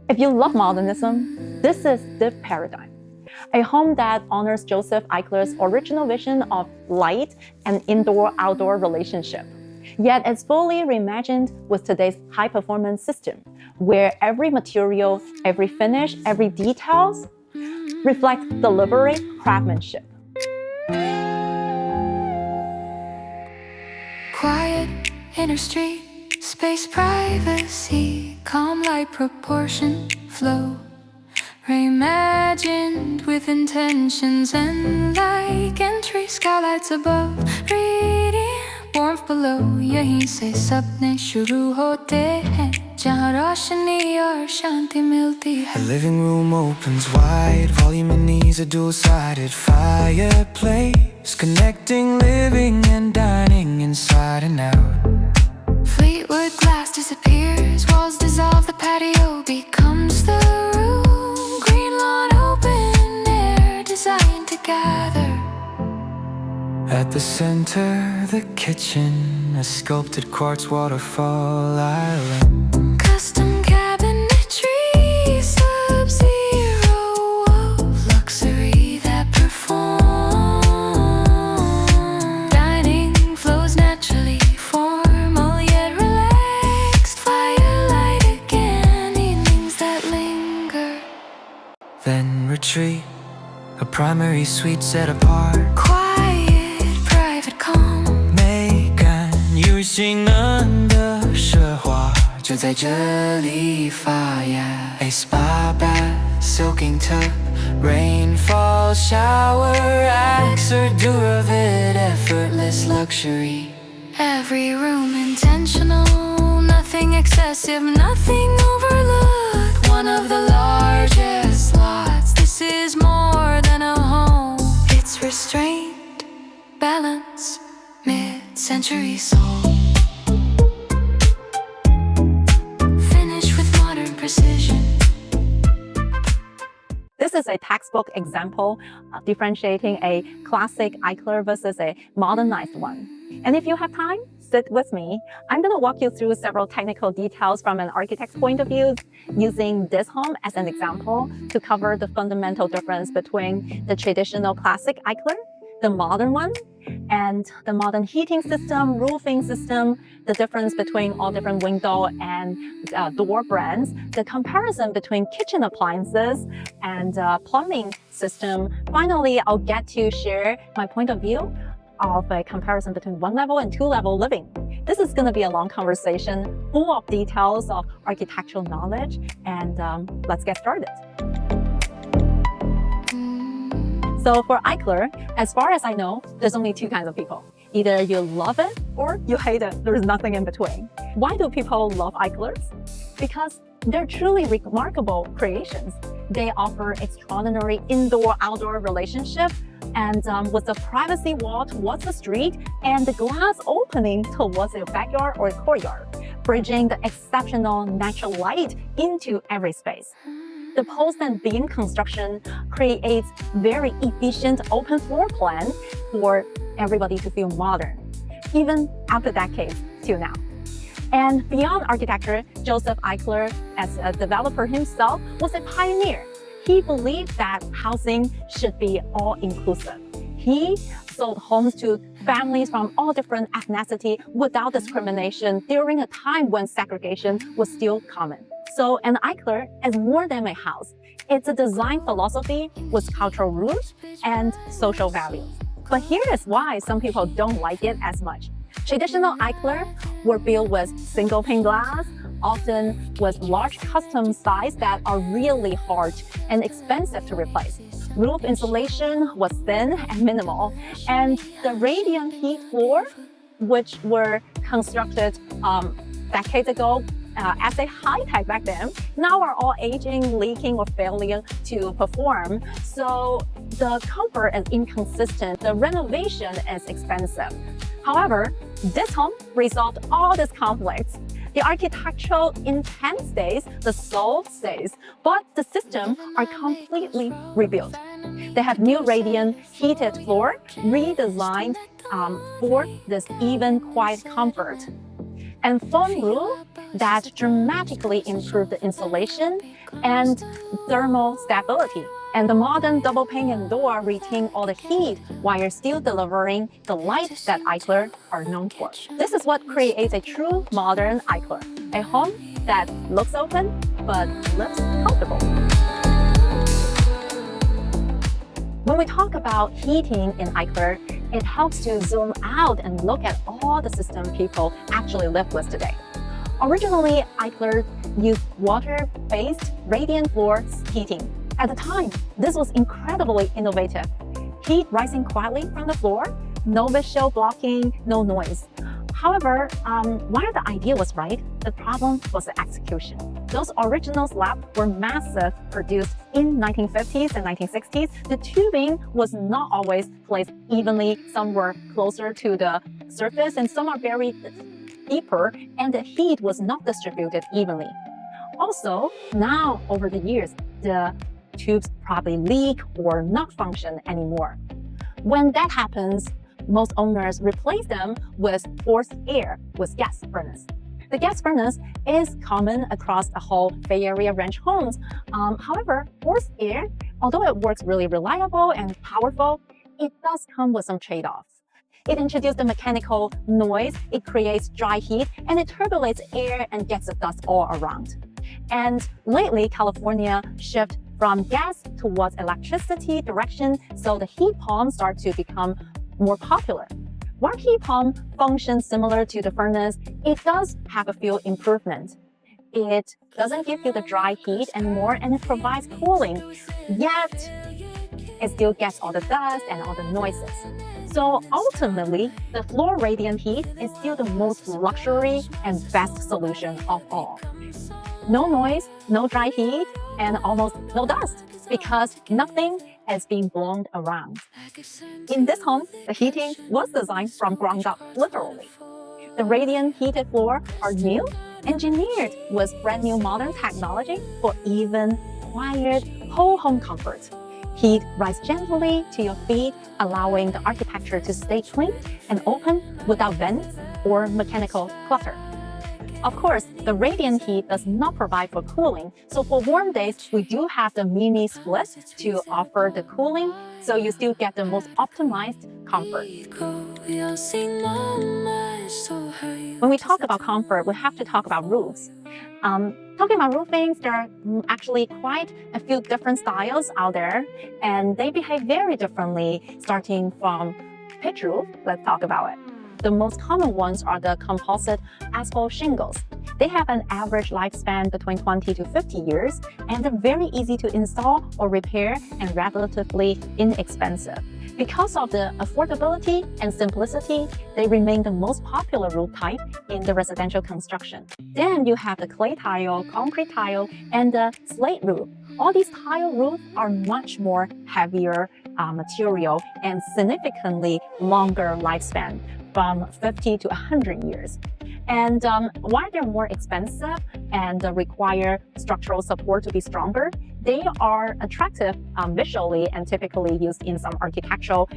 If you love modernism, this is the paradigm. A home that honors Joseph Eichler's original vision of light and indoor-outdoor relationship. Yet it's fully reimagined with today's high-performance system, where every material, every finish, every details reflect deliberate craftsmanship. Quiet inner street, space privacy, calm light proportion flow, reimagined with intentions and like entry skylights above, reading warmth below. यहीं से सपने शुरू होते हैं, जहाँ रोशनी और शांति मिलती है. The living room opens wide, volume and ease, a dual-sided fireplace, connecting living and dining inside and out. Fleetwood glass disappears, walls dissolve, the patio becomes the room. Green lawn, open air, designed to gather. At the center, the kitchen, a sculpted quartz waterfall island. Custom cabinetry, sub-zero of luxury that perform. Dining flows naturally, formal yet relaxed. Firelight again, evenings that linger. Then retreat, a primary suite set apart. Quiet, private, calm. 美感又心安的奢华，就在这里发芽。A spa bath, soaking tub, rainfall shower, acts or Duravid, effortless luxury. Every room intentional, nothing excessive, nothing overlooked. One of the largest lots, this is more than a home. It's restraint, balance, mid-century soul. Finished with modern precision. This is a textbook example differentiating a classic Eichler versus a modernized one. And if you have time, sit with me. I'm going to walk you through several technical details from an architect's point of view, using this home as an example to cover the fundamental difference between the traditional classic Eichler, the modern one, and the modern heating system, roofing system, the difference between all different window and door brands, the comparison between kitchen appliances and plumbing system. Finally, I'll get to share my point of view of a comparison between one-level and two-level living. This is going to be a long conversation full of details of architectural knowledge, and let's get started. So for Eichler, as far as I know, there's only two kinds of people. Either you love it or you hate it. There's nothing in between. Why do people love Eichlers? Because they're truly remarkable creations. They offer extraordinary indoor-outdoor relationship, and with the privacy wall towards the street and the glass opening towards your backyard or courtyard, bridging the exceptional natural light into every space. The post and beam construction creates very efficient open floor plan for everybody to feel modern, even after decades till now. And beyond architecture, Joseph Eichler, as a developer himself, was a pioneer. He believed that housing should be all-inclusive. He sold homes to families from all different ethnicity without discrimination during a time when segregation was still common. So an Eichler is more than a house. It's a design philosophy with cultural roots and social values. But here is why some people don't like it as much. Traditional Eichler were built with single pane glass, often with large custom size that are really hard and expensive to replace. Roof insulation was thin and minimal, and the radiant heat floor, which were constructed decades ago as a high-tech back then, now are all aging, leaking, or failing to perform. So the comfort is inconsistent. The renovation is expensive. However, this home resolved all these conflicts. The architectural intent stays, the soul stays, but the systems are completely rebuilt. They have new radiant heated floor redesigned for this even quiet comfort. and foam roof that dramatically improve the insulation and thermal stability. And the modern double pane door retain all the heat while still delivering the light that Eichler are known for. This is what creates a true modern Eichler, a home that looks open but lives comfortable. When we talk about heating in Eichler, it helps to zoom out and look at all the system people actually live with today. Originally, Eichler used water-based radiant floor heating. At the time, this was incredibly innovative. Heat rising quietly from the floor, no visual blocking, no noise. However, while the idea was right, the problem was the execution. Those original slabs were massive, produced in 1950s and 1960s. The tubing was not always placed evenly. Some were closer to the surface and some are very deeper, and the heat was not distributed evenly. Also, now over the years, the tubes probably leak or not function anymore. When that happens, most owners replace them with forced air with gas furnace. The gas furnace is common across the whole Bay Area ranch homes. However, forced air, although it works really reliable and powerful, it does come with some trade-offs. It introduces the mechanical noise, it creates dry heat, and it turbulates air and gets the dust all around. And lately, California shifted from gas towards electricity direction, so the heat pumps start to become more popular. While heat pump functions similar to the furnace, it does have a few improvements. It doesn't give you the dry heat anymore, and it provides cooling, yet it still gets all the dust and all the noises. So ultimately, the floor radiant heat is still the most luxury and best solution of all. No noise, no dry heat, and almost no dust, because nothing is being blown around. In this home, the heating was designed from ground up, literally. The radiant heated floors are new, engineered with brand new modern technology for even quiet whole home comfort. Heat rises gently to your feet, allowing the architecture to stay clean and open without vents or mechanical clutter. Of course, the radiant heat does not provide for cooling, so for warm days, we do have the mini split to offer the cooling, so you still get the most optimized comfort. When we talk about comfort, we have to talk about roofs. Talking about roofings, there are actually quite a few different styles out there, and they behave very differently, starting from pitch roof. Let's talk about it. The most common ones are the composite asphalt shingles. They have an average lifespan between 20 to 50 years, and they're very easy to install or repair and relatively inexpensive. Because of the affordability and simplicity, they remain the most popular roof type in the residential construction. Then you have the clay tile, concrete tile, and the slate roof. All these tile roofs are much more heavier material and significantly longer lifespan, from 50 to 100 years. And while they're more expensive and require structural support to be stronger, they are attractive visually and typically used in some architectural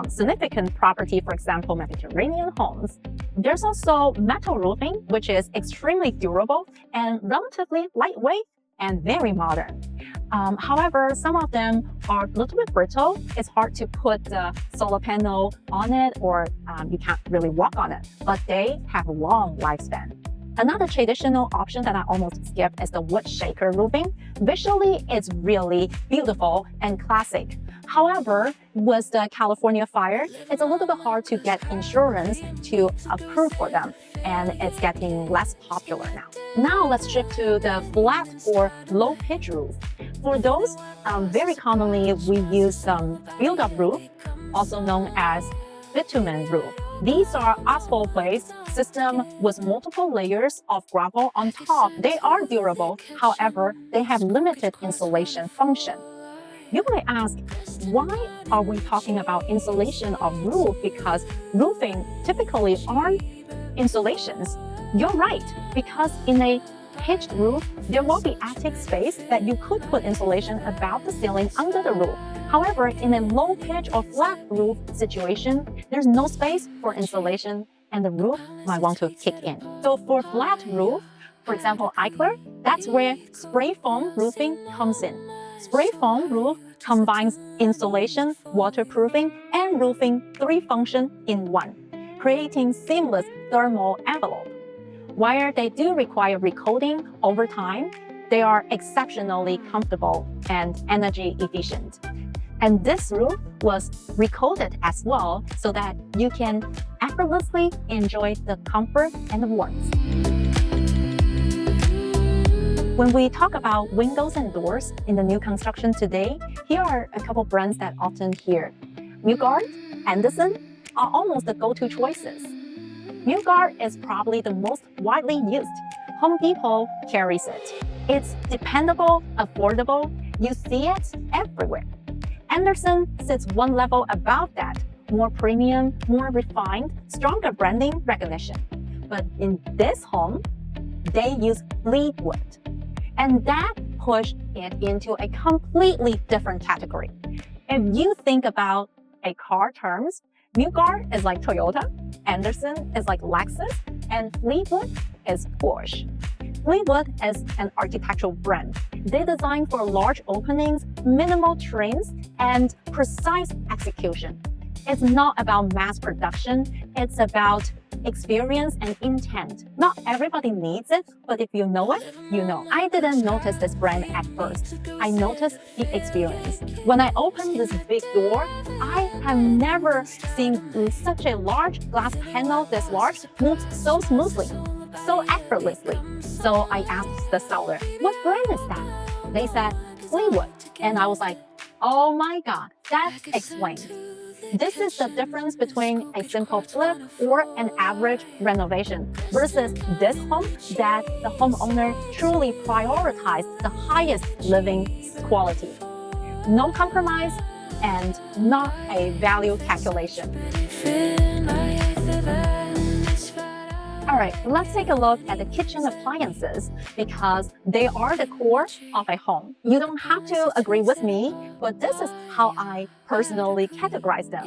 significant property, for example, Mediterranean homes. There's also metal roofing, which is extremely durable and relatively lightweight and very modern. However, some of them are a little bit brittle. It's hard to put the solar panel on it, or you can't really walk on it, but they have a long lifespan. Another traditional option that I almost skipped is the wood shaker roofing. Visually, it's really beautiful and classic. However, with the California fire, it's a little bit hard to get insurance to approve for them, and it's getting less popular now. Now let's shift to the flat or low pitch roof. For those, very commonly we use some build-up roof, also known as bitumen roof. These are asphalt-based system with multiple layers of gravel on top. They are durable, however, they have limited insulation function. You might ask, why are we talking about insulation of roof? Because roofing typically aren't insulations. You're right, because in a pitched roof, there will be attic space that you could put insulation above the ceiling under the roof. However, in a low pitch or flat roof situation, there's no space for insulation and the roof might want to kick in. So for flat roof, for example, Eichler, that's where spray foam roofing comes in. Spray foam roof combines insulation, waterproofing, and roofing 3 functions in one, creating seamless thermal envelope. While they do require recoating over time, they are exceptionally comfortable and energy efficient. And this roof was recoated as well so that you can effortlessly enjoy the comfort and the warmth. When we talk about windows and doors in the new construction today, here are a couple brands that often hear. Milgard, Anderson are almost the go-to choices. Milgard is probably the most widely used. Home Depot carries it. It's dependable, affordable, you see it everywhere. Anderson sits one level above that, more premium, more refined, stronger branding recognition. But in this home, they use Fleetwood. And that pushed it into a completely different category. If you think about a car terms, Milgard is like Toyota, Anderson is like Lexus, and Fleetwood is Porsche. Fleetwood is an architectural brand. They design for large openings, minimal trims, and precise execution. It's not about mass production, it's about experience and intent. Not everybody needs it, but if you know it, you know. I didn't notice this brand at first. I noticed the experience. When I opened this big door, I have never seen such a large glass panel this large move so smoothly, so effortlessly. So I asked the seller, what brand is that? They said, Fleetwood. And I was like, oh my God, that explains. This is the difference between a simple flip or an average renovation versus this home that the homeowner truly prioritized the highest living quality. No compromise and not a value calculation. All right, let's take a look at the kitchen appliances because they are the core of a home. You don't have to agree with me, but this is how I personally categorize them.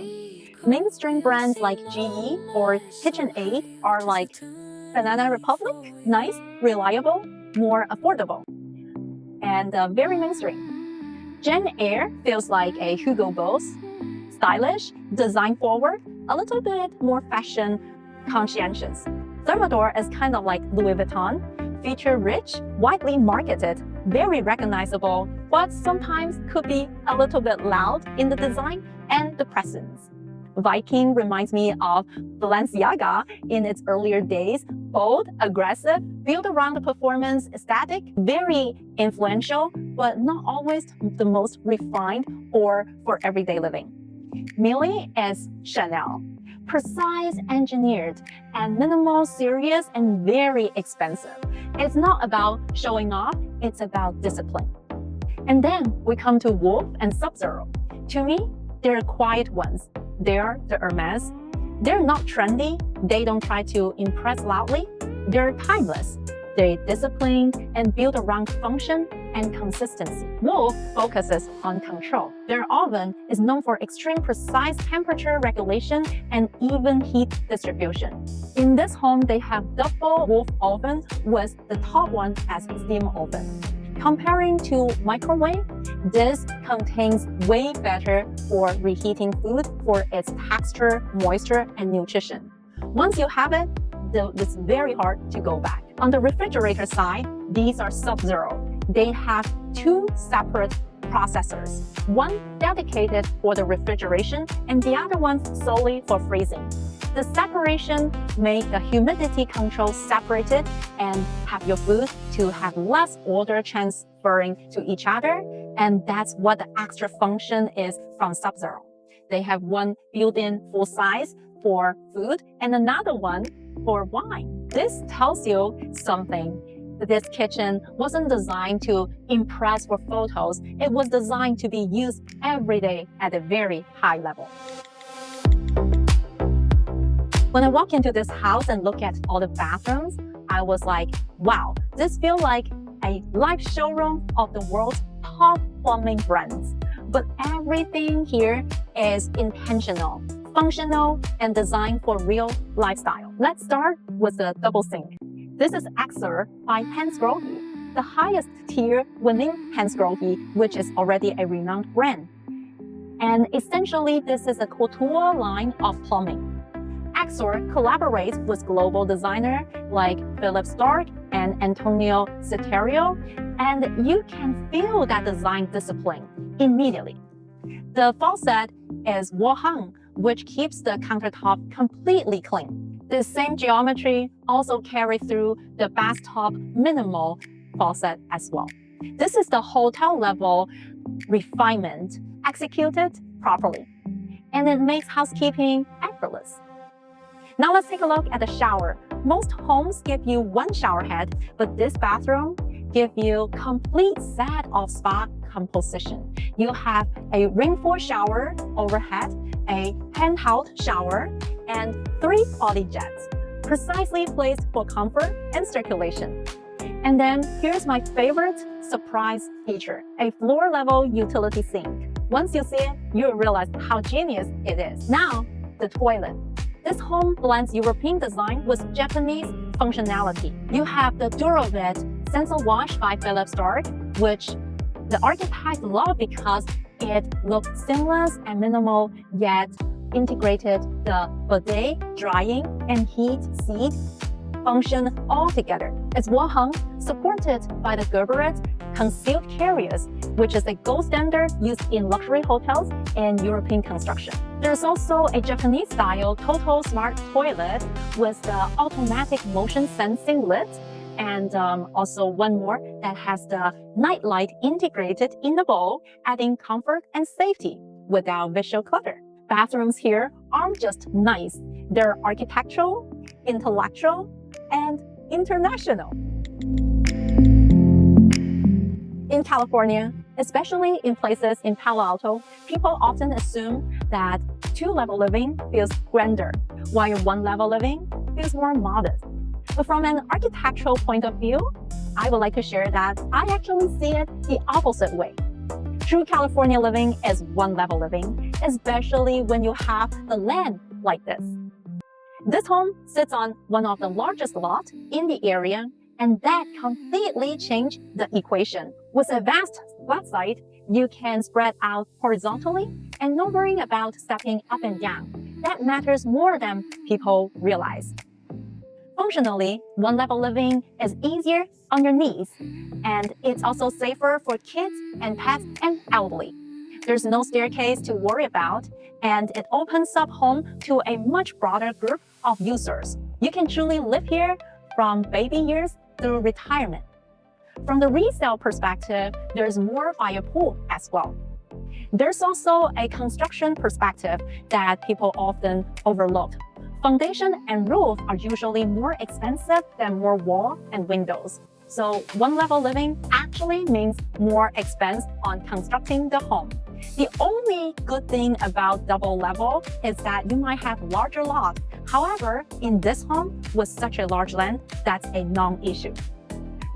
Mainstream brands like GE or KitchenAid are like Banana Republic, nice, reliable, more affordable, and very mainstream. Jen Air feels like a Hugo Boss, stylish, design forward, a little bit more fashion conscientious. Thermador is kind of like Louis Vuitton, feature-rich, widely marketed, very recognizable, but sometimes could be a little bit loud in the design and the presence. Viking reminds me of Balenciaga in its earlier days, bold, aggressive, built around the performance aesthetic, very influential, but not always the most refined or for everyday living. Millie is Chanel. Precise, engineered, and minimal, serious, and very expensive. It's not about showing off, it's about discipline. And then we come to Wolf and Sub-Zero. To me, they're quiet ones. They're the Hermes. They're not trendy. They don't try to impress loudly. They're timeless. They're disciplined and built around function and consistency. Wolf focuses on control. Their oven is known for extreme precise temperature regulation and even heat distribution. In this home, they have double Wolf oven with the top one as steam oven. Comparing to microwave, this contains way better for reheating food for its texture, moisture, and nutrition. Once you have it, it's very hard to go back. On the refrigerator side, these are Sub-Zero. They have 2 separate processors, one dedicated for the refrigeration and the other one solely for freezing. The separation makes the humidity control separated and have your food to have less water transferring to each other, and that's what the extra function is from Sub-Zero. They have one built-in full size for food and another one for wine. This tells you something. This kitchen wasn't designed to impress for photos. It was designed to be used every day at a very high level. When I walk into this house and look at all the bathrooms, I was like, wow, this feels like a live showroom of the world's top plumbing brands. But everything here is intentional. functional and designed for real lifestyle. Let's start with the double sink. This is Eichler by Hansgrohe, the highest tier within Hansgrohe, which is already a renowned brand. And essentially, this is a couture line of plumbing. Eichler collaborates with global designers like Philip Stark and Antonio Citerio, and you can feel that design discipline immediately. The faucet is wall hung, which keeps the countertop completely clean. The same geometry also carries through the bathtub minimal faucet as well. This is the hotel level refinement executed properly, and it makes housekeeping effortless. Now let's take a look at the shower. Most homes give you one shower head, but this bathroom gives you complete set of spa composition. You have a rainfall shower overhead, a handheld shower, and 3 body jets, precisely placed for comfort and circulation. And then here's my favorite surprise feature, a floor-level utility sink. Once you see it, you'll realize how genius it is. Now, the toilet. This home blends European design with Japanese functionality. You have the Durovit Sensor Wash by Philip Stark, which the architects love because it looks seamless and minimal, yet integrated the bidet, drying, and heat seat function all together. It's wall hung, supported by the Gerberit concealed carriers, which is a gold standard used in luxury hotels and European construction. There's also a Japanese-style total smart toilet with the automatic motion sensing lid, and also one more that has the night light integrated in the bowl, adding comfort and safety without visual clutter. Bathrooms here aren't just nice, they're architectural, intellectual, and international. In California, especially in places in Palo Alto, people often assume that 2-level living feels grander, while 1-level living feels more modest. But from an architectural point of view, I would like to share that I actually see it the opposite way. True California living is 1-level living, especially when you have the land like this. This home sits on one of the largest lots in the area, and that completely changed the equation. With a vast flat site, you can spread out horizontally and no worrying about stepping up and down. That matters more than people realize. Functionally, 1-level living is easier on your knees, and it's also safer for kids and pets and elderly. There's no staircase to worry about, and it opens up home to a much broader group of users. You can truly live here from baby years through retirement. From the resale perspective, there's more by a pool as well. There's also a construction perspective that people often overlook. Foundation and roof are usually more expensive than more wall and windows. So 1-level living actually means more expense on constructing the home. The only good thing about double level is that you might have larger lots. However, in this home with such a large land, that's a non-issue.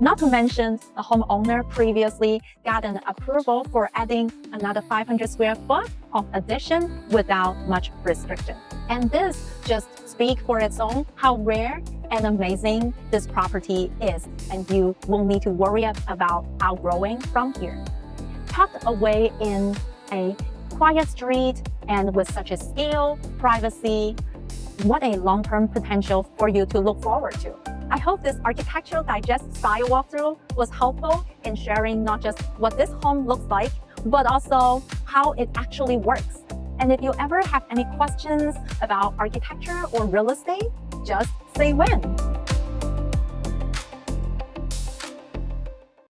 Not to mention, the homeowner previously got an approval for adding another 500 square foot of addition without much restriction. And this just speaks for its own how rare and amazing this property is, and you won't need to worry about outgrowing from here. Tucked away in a quiet street and with such a scale, privacy, what a long-term potential for you to look forward to. I hope this Architectural Digest style walkthrough was helpful in sharing not just what this home looks like, but also how it actually works. And if you ever have any questions about architecture or real estate, just say when.